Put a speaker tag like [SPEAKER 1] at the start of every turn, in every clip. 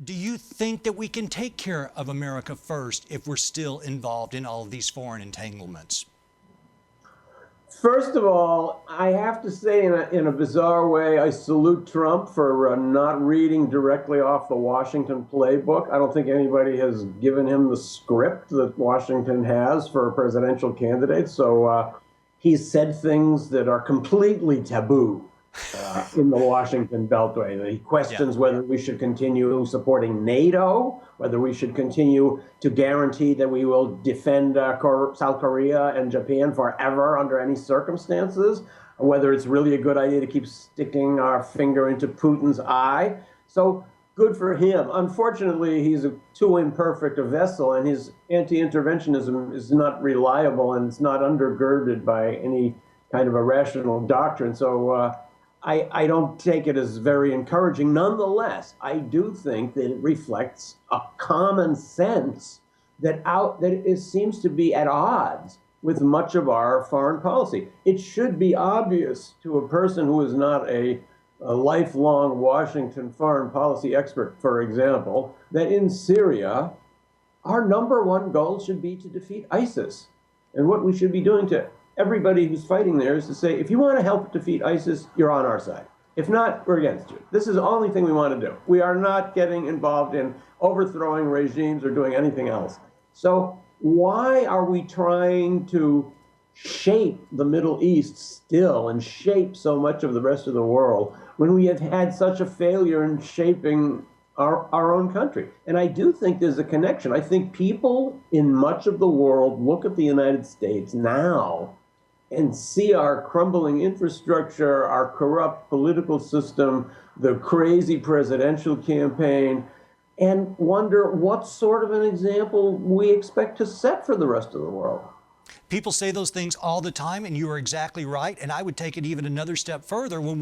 [SPEAKER 1] Do you think that we can take care of America first if we're still involved in all of these foreign entanglements?
[SPEAKER 2] First of all, I have to say, in a bizarre way, I salute Trump for not reading directly off the Washington playbook. I don't think anybody has given him the script that Washington has for presidential candidates. So he's said things that are completely taboo in the Washington Beltway. He questions whether we should continue supporting NATO, whether we should continue to guarantee that we will defend South Korea and Japan forever under any circumstances, whether it's really a good idea to keep sticking our finger into Putin's eye. So good for him. Unfortunately, he's too imperfect a vessel, and his anti-interventionism is not reliable, and it's not undergirded by any kind of a rational doctrine. So I don't take it as very encouraging. Nonetheless, I do think that it reflects a common sense that it seems to be at odds with much of our foreign policy. It should be obvious to a person who is not a lifelong Washington foreign policy expert, for example, that in Syria, our number one goal should be to defeat ISIS. And what we should be doing to everybody who's fighting there is to say, if you want to help defeat ISIS, you're on our side. If not, we're against you. This is the only thing we want to do. We are not getting involved in overthrowing regimes or doing anything else. So why are we trying to shape the Middle East still and shape so much of the rest of the world when we have had such a failure in shaping our own country? And I do think there's a connection. I think people in much of the world look at the United States now and see our crumbling infrastructure, our corrupt political system, the crazy presidential campaign, and wonder what sort of an example we expect to set for the rest of the world.
[SPEAKER 1] People say those things all the time, and you are exactly right. And I would take it even another step further. When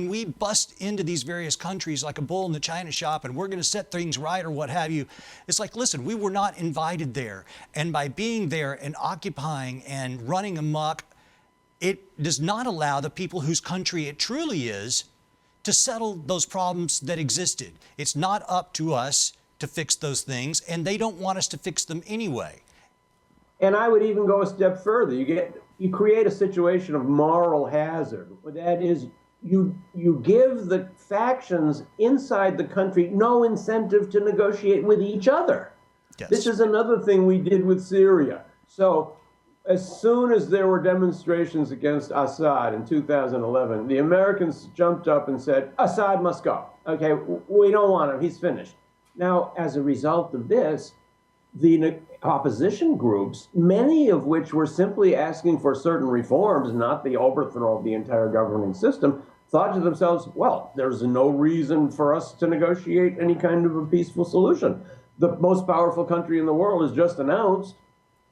[SPEAKER 1] we bust into these various countries like a bull in the china shop and we're going to set things right or what have you, it's like, listen, we were not invited there. And by being there and occupying and running amok, it does not allow the people whose country it truly is to settle those problems that existed. It's not up to us to fix those things, and they don't want us to fix them anyway.
[SPEAKER 2] And I would even go a step further. You create a situation of moral hazard. That is, you give the factions inside the country no incentive to negotiate with each other.
[SPEAKER 1] Yes.
[SPEAKER 2] This is another thing we did with Syria. So as soon as there were demonstrations against Assad in 2011, the Americans jumped up and said, Assad must go. Okay, we don't want him. He's finished. Now, as a result of this, the opposition groups, many of which were simply asking for certain reforms, not the overthrow of the entire governing system, thought to themselves, well, there's no reason for us to negotiate any kind of a peaceful solution. The most powerful country in the world has just announced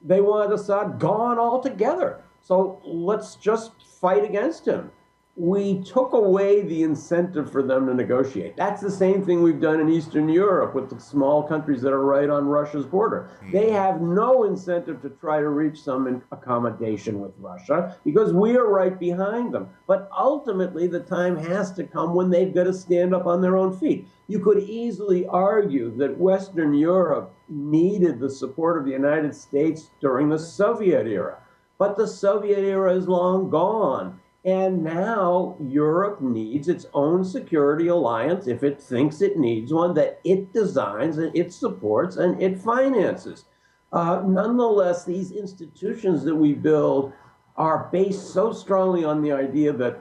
[SPEAKER 2] they want Assad gone altogether. So let's just fight against him. We took away the incentive for them to negotiate. That's the same thing we've done in Eastern Europe with the small countries that are right on Russia's border. They have no incentive to try to reach some accommodation with Russia because we are right behind them. But ultimately, the time has to come when they've got to stand up on their own feet. You could easily argue that Western Europe needed the support of the United States during the Soviet era. But the Soviet era is long gone. And now Europe needs its own security alliance, if it thinks it needs one, that it designs and it supports and it finances. Nonetheless, these institutions that we build are based so strongly on the idea that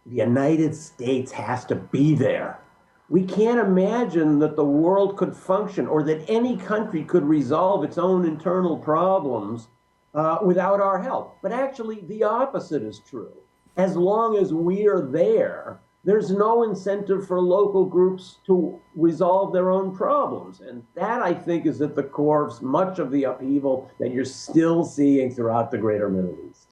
[SPEAKER 2] the United States has to be there. We can't imagine that the world could function or that any country could resolve its own internal problems without our help. But actually, the opposite is true. As long as we are there, there's no incentive for local groups to resolve their own problems. And that, I think, is at the core of much of the upheaval that you're still seeing throughout the greater Middle East.